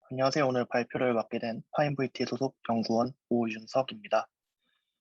안녕하세요. 오늘 발표를 맡게 된 파인VT 소속 연구원 오윤석입니다.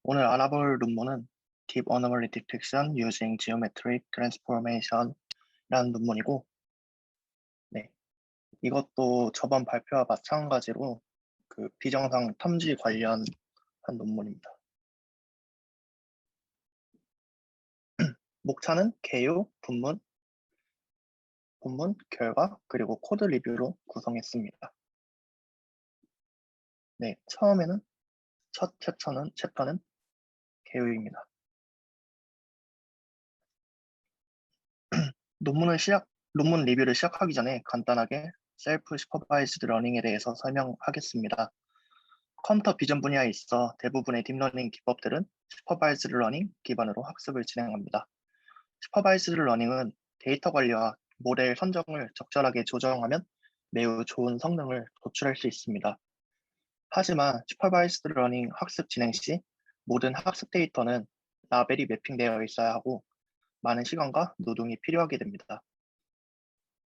오늘 알아볼 논문은 Deep Anomaly Detection Using Geometric Transformation이라는 논문이고, 네, 이것도 저번 발표와 마찬가지로 그 비정상 탐지 관련한 논문입니다. 목차는 개요, 본문, 결과, 그리고 코드 리뷰로 구성했습니다. 네, 처음에는 첫 챕터는 개요입니다. 논문 리뷰를 시작하기 전에 간단하게 셀프 슈퍼바이즈드 러닝에 대해서 설명하겠습니다. 컴퓨터 비전 분야에 있어 대부분의 딥러닝 기법들은 슈퍼바이즈드 러닝 기반으로 학습을 진행합니다. 슈퍼바이즈드 러닝은 데이터 관리와 모델 선정을 적절하게 조정하면 매우 좋은 성능을 도출할 수 있습니다. 하지만 슈퍼바이즈드 러닝 학습 진행 시 모든 학습 데이터는 라벨이 매핑되어 있어야 하고 많은 시간과 노동이 필요하게 됩니다.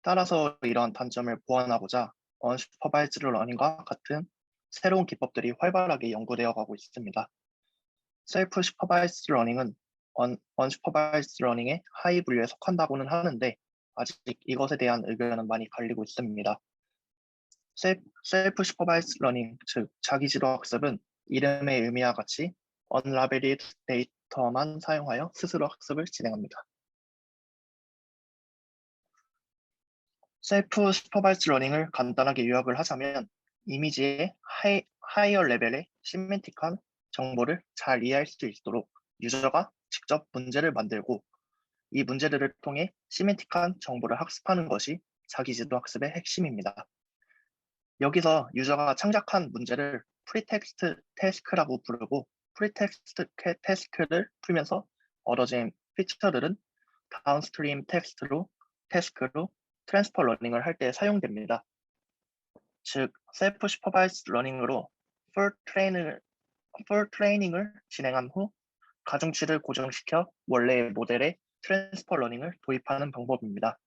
따라서 이러한 단점을 보완하고자 언슈퍼바이즈드 러닝과 같은 새로운 기법들이 활발하게 연구되어 가고 있습니다. 셀프 슈퍼바이즈드 러닝은 언슈퍼바이즈드 러닝의 하위 분류에 속한다고는 하는데 아직 이것에 대한 의견은 많이 갈리고 있습니다. 셀프 슈퍼바이즈드 러닝, 즉 자기지도 학습은 이름의 의미와 같이 언라벨리드 데이터만 사용하여 스스로 학습을 진행합니다. 셀프 슈퍼바이즈 러닝을 간단하게 요약을 하자면 이미지의 하이어 레벨의 시멘틱한 정보를 잘 이해할 수 있도록 유저가 직접 문제를 만들고 이 문제들을 통해 시멘틱한 정보를 학습하는 것이 자기지도 학습의 핵심입니다. 여기서 유저가 창작한 문제를 프리텍스트 태스크라고 부르고 프리텍스트 태스크를 풀면서 얻어진 피처들은 다운스트림 태스크로 트랜스퍼 러닝을 할 때 사용됩니다. 즉, 셀프 슈퍼바이즈 러닝으로 풀 트레이닝을 진행한 후 가중치를 고정시켜 원래의 모델에 트랜스퍼 러닝을 도입하는 방법입니다.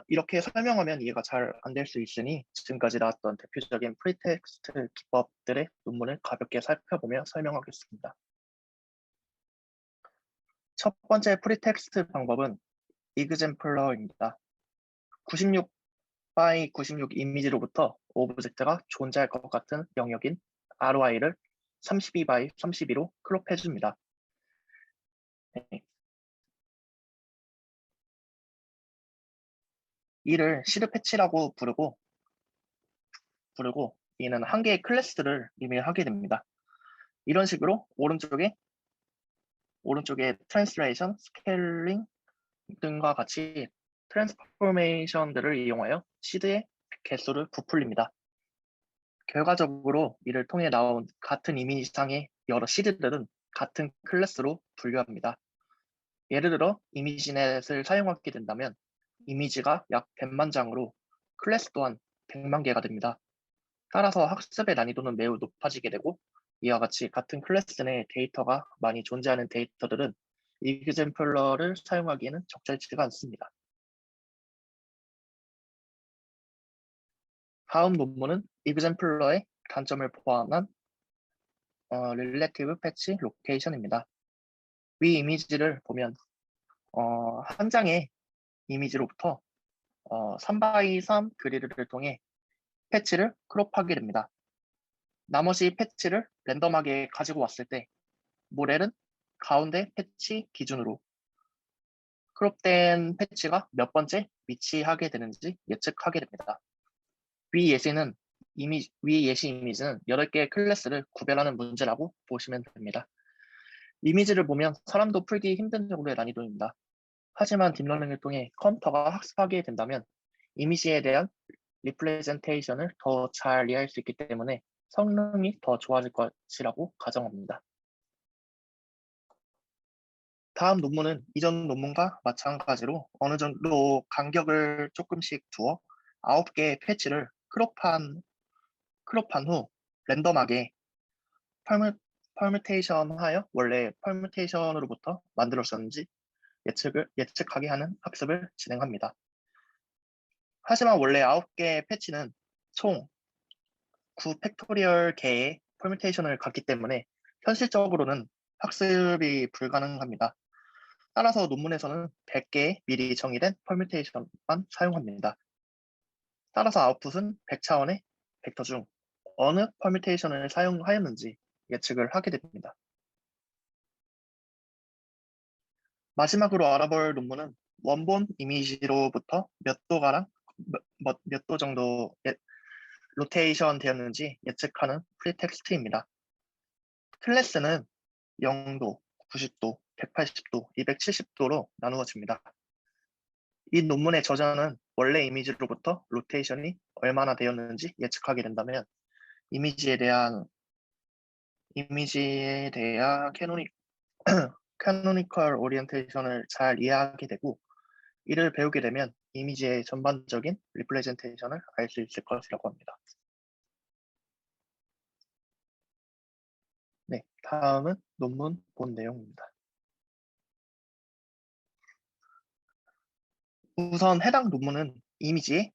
이렇게 설명하면 이해가 잘 안 될 수 있으니 지금까지 나왔던 대표적인 프리텍스트 기법들의 논문을 가볍게 살펴보며 설명하겠습니다. 첫 번째 프리텍스트 방법은 이그젬플러입니다. 96 by 96 이미지로부터 오브젝트가 존재할 것 같은 영역인 ROI를 32 by 32로 크롭해줍니다. 네. 이를 시드 패치라고 부르고 이는 한 개의 클래스를 의미하게 됩니다. 이런 식으로 오른쪽에 트랜스레이션, 스케일링 등과 같이 트랜스포메이션들을 이용하여 시드의 개수를 부풀립니다. 결과적으로 이를 통해 나온 같은 이미지상의 여러 시드들은 같은 클래스로 분류합니다. 예를 들어 이미지넷을 사용하게 된다면 이미지가 약 100만 장으로 클래스 또한 100만 개가 됩니다. 따라서 학습의 난이도는 매우 높아지게 되고 이와 같이 같은 클래스 내 데이터가 많이 존재하는 데이터들은 이그젬플러를 사용하기에는 적절치가 않습니다. 다음 논문은 이그젬플러의 단점을 포함한 릴레티브 패치 로케이션입니다. 위 이미지를 보면 한 장의 이미지로부터 3x3 그리드를 통해 패치를 크롭하게 됩니다. 나머지 패치를 랜덤하게 가지고 왔을 때 모렐은 가운데 패치 기준으로 크롭된 패치가 몇 번째 위치하게 되는지 예측하게 됩니다. 위 예시 이미지는 8개의 클래스를 구별하는 문제라고 보시면 됩니다. 이미지를 보면 사람도 풀기 힘든 정도의 난이도입니다. 하지만 딥러닝을 통해 컴퓨터가 학습하게 된다면 이미지에 대한 리프레젠테이션을 더 잘 이해할 수 있기 때문에 성능이 더 좋아질 것이라고 가정합니다. 다음 논문은 이전 논문과 마찬가지로 어느 정도 간격을 조금씩 두어 9개의 패치를 크롭한 후 랜덤하게 퍼뮤테이션 하여 원래 퍼뮤테이션으로부터 만들었었는지 예측하게 하는 학습을 진행합니다. 하지만 원래 9개의 패치는 총 9팩토리얼 개의 퍼뮤테이션을 갖기 때문에 현실적으로는 학습이 불가능합니다. 따라서 논문에서는 100개의 미리 정의된 퍼뮤테이션만 사용합니다. 따라서 아웃풋은 100차원의 벡터 중 어느 퍼뮤테이션을 사용하였는지 예측을 하게 됩니다. 마지막으로 알아볼 논문은 원본 이미지로부터 몇 도 정도 로테이션 되었는지 예측하는 프리텍스트입니다. 클래스는 0도, 90도, 180도, 270도로 나누어집니다. 이 논문의 저자는 원래 이미지로부터 로테이션이 얼마나 되었는지 예측하게 된다면 이미지에 대한 캐노니컬 오리엔테이션을 잘 이해하게 되고 이를 배우게 되면 이미지의 전반적인 리프레젠테이션을 알 수 있을 것이라고 합니다. 네, 다음은 논문 본 내용입니다. 우선 해당 논문은 이미지의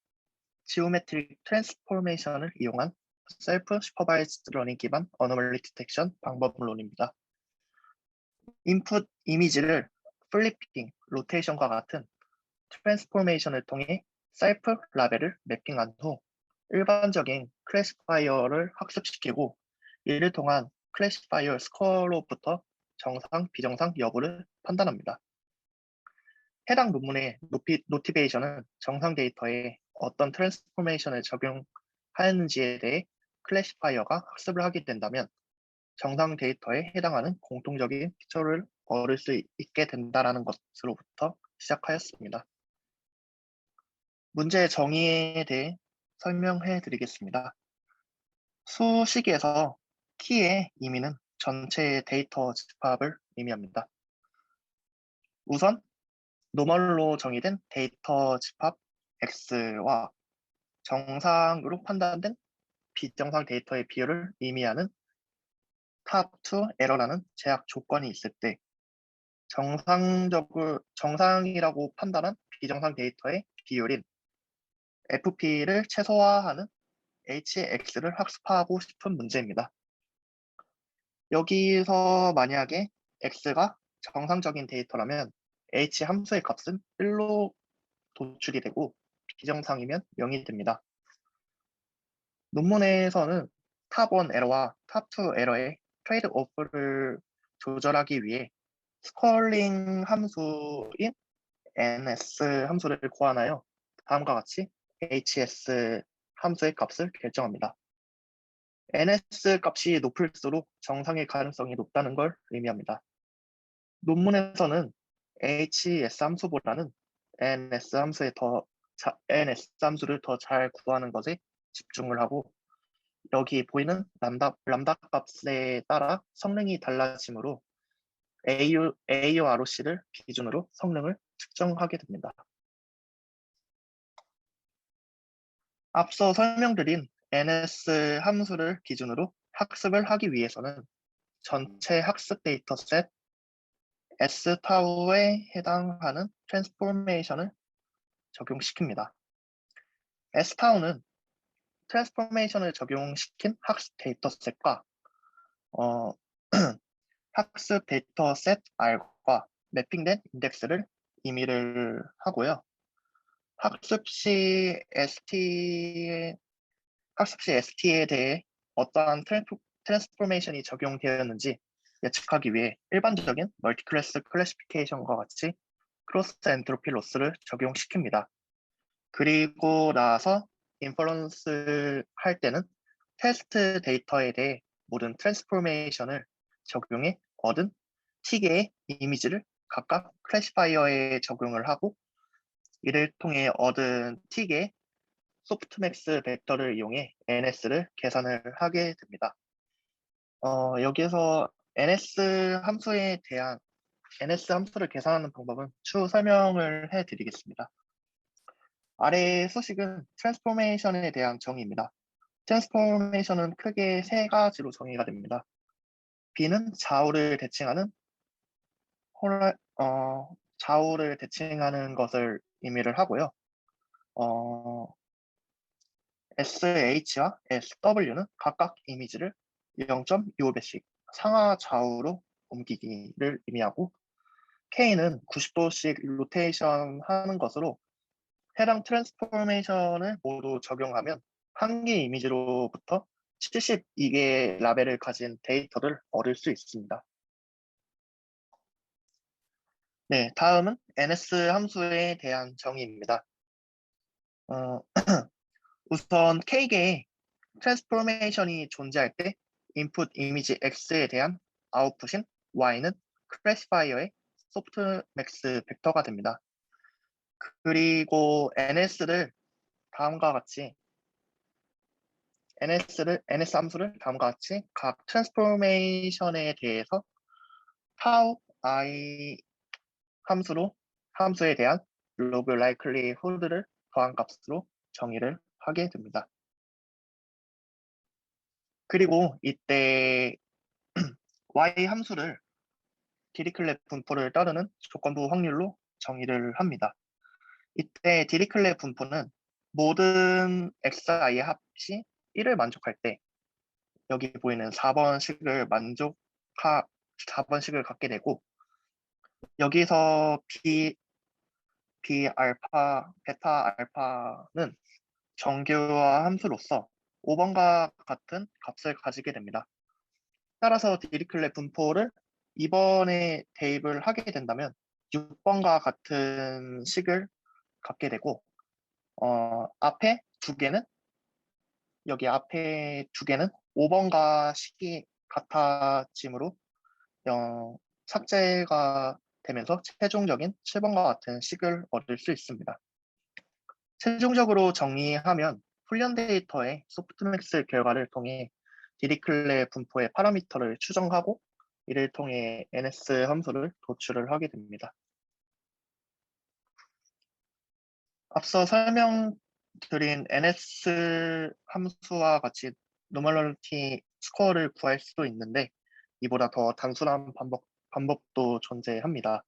지오메트릭 트랜스포메이션을 이용한 셀프 슈퍼바이즈드 러닝 기반 어노멀리 디텍션 방법론입니다. 인풋 이미지를 플리핑, 로테이션과 같은 트랜스포메이션을 통해 셀프 라벨을 매핑한 후 일반적인 클래시파이어를 학습시키고 이를 통한 클래시파이어 스코어로부터 정상, 비정상 여부를 판단합니다. 해당 논문의 노티베이션은 정상 데이터에 어떤 트랜스포메이션을 적용하였는지에 대해 클래시파이어가 학습을 하게 된다면 정상 데이터에 해당하는 공통적인 피처를 얻을 수 있게 된다는 것으로부터 시작하였습니다. 문제의 정의에 대해 설명해 드리겠습니다. 수식에서 키의 의미는 전체의 데이터 집합을 의미합니다. 우선 노멀로 정의된 데이터 집합 X와 정상으로 판단된 비정상 데이터의 비율을 의미하는 top2 에러라는 제약 조건이 있을 때 정상이라고 판단한 비정상 데이터의 비율인 FP를 최소화하는 HX를 학습하고 싶은 문제입니다. 여기서 만약에 X가 정상적인 데이터라면 H 함수의 값은 1로 도출이 되고 비정상이면 0이 됩니다. 논문에서는 탑1 에러와 탑2 에러의 트레이드 오프를 조절하기 위해 스컬링 함수인 ns 함수를 고안하여 다음과 같이 hs 함수의 값을 결정합니다. ns 값이 높을수록 정상의 가능성이 높다는 걸 의미합니다. 논문에서는 hs 함수보다는 ns 함수를 더 잘 구하는 것에 집중을 하고 여기 보이는 람다 값에 따라 성능이 달라지므로 AU와 ROC를 기준으로 성능을 측정하게 됩니다. 앞서 설명드린 NS 함수를 기준으로 학습을 하기 위해서는 전체 학습 데이터셋 S타우에 해당하는 트랜스포메이션을 적용시킵니다. S타우는 트랜스포메이션을 적용시킨 학습 데이터셋과 학습 데이터셋 R과 매핑된 인덱스를 의미를 하고요. 학습 시 ST에 대해 어떠한 트랜스포메이션이 적용되었는지 예측하기 위해 일반적인 멀티클래스 클래시피케이션과 같이 크로스 엔트로피 로스를 적용시킵니다. 그리고 나서 인퍼런스 할 때는 테스트 데이터에 대해 모든 트랜스포메이션을 적용해 얻은 T개의 이미지를 각각 클래시파이어에 적용을 하고 이를 통해 얻은 T개의 소프트맥스 벡터를 이용해 NS를 계산을 하게 됩니다. 여기에서 NS 함수를 계산하는 방법은 추후 설명을 해드리겠습니다. 아래 소식은 트랜스포메이션에 대한 정의입니다. 트랜스포메이션은 크게 세 가지로 정의가 됩니다. B는 좌우를 대칭하는 것을 의미를 하고요. 어, SH와 SW는 각각 이미지를 0.25배씩 상하 좌우로 옮기기를 의미하고 K는 90도씩 로테이션 하는 것으로 해당 트랜스포메이션을 모두 적용하면 한 개 이미지로부터 72개의 라벨을 가진 데이터를 얻을 수 있습니다. 네, 다음은 NS 함수에 대한 정의입니다. 어, 우선 K개의 트랜스포메이션이 존재할 때 인풋 이미지 X에 대한 아웃풋인 Y는 클래시파이어의 소프트맥스 벡터가 됩니다. 그리고 NS 함수를 다음과 같이 각 트랜스포메이션에 대해서 타우 I 함수에 대한 로그 라이클리후드를 더한 값으로 정의를 하게 됩니다. 그리고 이때 Y 함수를 디리클렛 분포를 따르는 조건부 확률로 정의를 합니다. 이때 디리클렛 분포는 모든 xi의 합이 1을 만족할 때 여기 보이는 4번식을 4번식을 갖게 되고 여기서 베타 알파는 정교화 함수로서 5번과 같은 값을 가지게 됩니다. 따라서 디리클렛 분포를 이번에 대입을 하게 된다면 6번과 같은 식을 갖게 되고 여기 앞에 두 개는 5번과 식이 같아짐으로 삭제가 되면서 최종적인 7번과 같은 식을 얻을 수 있습니다. 최종적으로 정리하면 훈련 데이터의 소프트맥스 결과를 통해 디리클레 분포의 파라미터를 추정하고 이를 통해 NS 함수를 도출을 하게 됩니다. 앞서 설명드린 NS 함수와 같이 노멀리티 스코어를 구할 수도 있는데 이보다 더 단순한 방법도 존재합니다.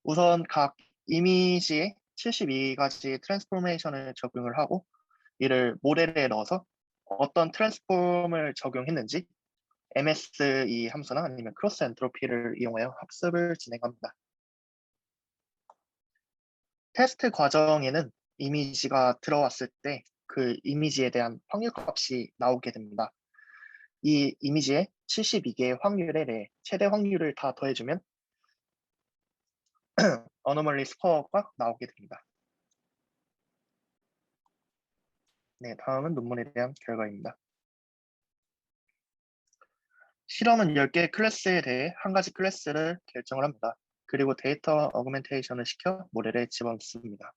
우선 각 이미지에 72가지 트랜스포메이션을 적용을 하고 이를 모델에 넣어서 어떤 트랜스폼을 적용했는지 MSE 함수나 아니면 크로스 엔트로피를 이용하여 학습을 진행합니다. 테스트 과정에는 이미지가 들어왔을 때 그 이미지에 대한 확률 값이 나오게 됩니다. 이 이미지의 72개의 확률에 대해 최대 확률을 다 더해주면 어노멀리 스코어가 나오게 됩니다. 네, 다음은 논문에 대한 결과입니다. 실험은 10개의 클래스에 대해 한 가지 클래스를 결정을 합니다. 그리고 데이터 어그멘테이션을 시켜 모델에 집어넣습니다.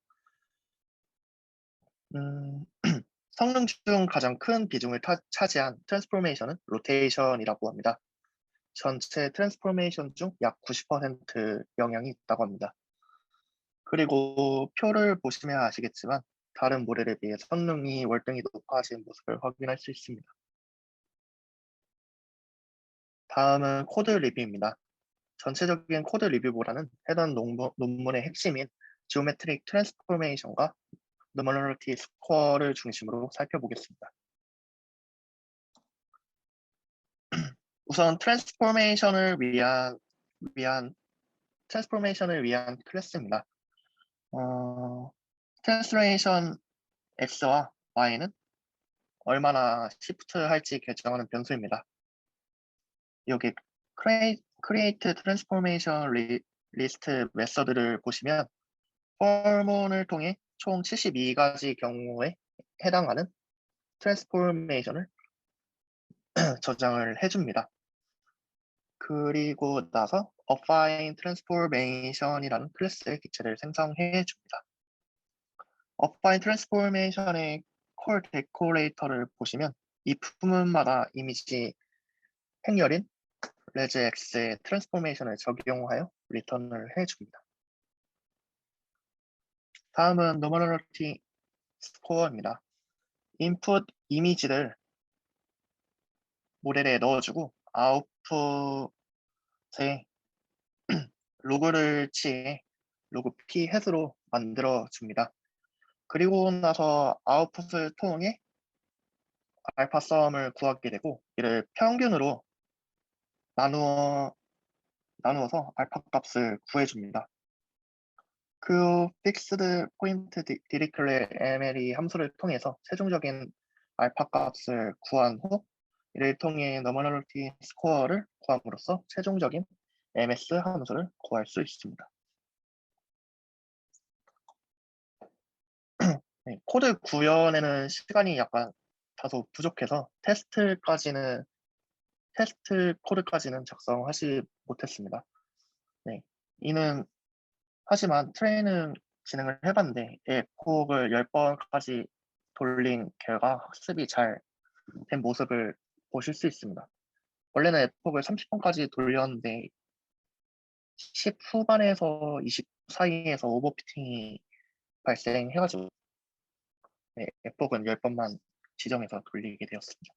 성능 중 가장 큰 비중을 차지한 트랜스포메이션은 로테이션이라고 합니다. 전체 트랜스포메이션 중 약 90% 영향이 있다고 합니다. 그리고 표를 보시면 아시겠지만 다른 모델에 비해 성능이 월등히 높아진 모습을 확인할 수 있습니다. 다음은 코드 리뷰입니다. 전체적인 코드 리뷰보다는 해당 논문의 핵심인 지오메트릭 트랜스포메이션과 노멀리티 스코어를 중심으로 살펴보겠습니다. 우선 트랜스포메이션을 위한 클래스입니다. 트랜스레이션 X와 Y는 얼마나 시프트 할지 결정하는 변수입니다. 여기 create transformation list 메서드를 보시면 포먼을 통해 총 72가지 경우에 해당하는 트랜스포메이션을 저장을 해줍니다. 그리고 나서 affine transformation이라는 클래스의 기체를 생성해 줍니다. affine transformation의 콜 데코레이터를 보시면 이 부문마다 이미지 행렬인 레즈X의 트랜스포메이션을 적용하여 리턴을 해줍니다. 다음은 노멀리티 스코어입니다. 인풋 이미지를 모델에 넣어주고 아웃풋에 로그를 취해 로그 p 햇으로 만들어줍니다. 그리고 나서 아웃풋을 통해 알파 썸을 구하게 되고 이를 평균으로 나누어서 알파 값을 구해줍니다. 그 픽스드 포인트 디리클레 MLE 함수를 통해서 최종적인 알파 값을 구한 후 이를 통해 너머널리티 스코어를 구함으로써 최종적인 MS 함수를 구할 수 있습니다. 네, 코드 구현에는 시간이 약간 다소 부족해서 테스트 코드까지는 작성하지 못했습니다. 네, 이는 하지만 트레이닝 진행을 해봤는데 에코를 10번까지 돌린 결과 학습이 잘 된 모습을 보실 수 있습니다. 원래는 에폭을 30번까지 돌렸는데 10 후반에서 20 사이에서 오버피팅이 발생해가지고 네, 에폭은 10번만 지정해서 돌리게 되었습니다.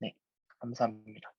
네, 감사합니다.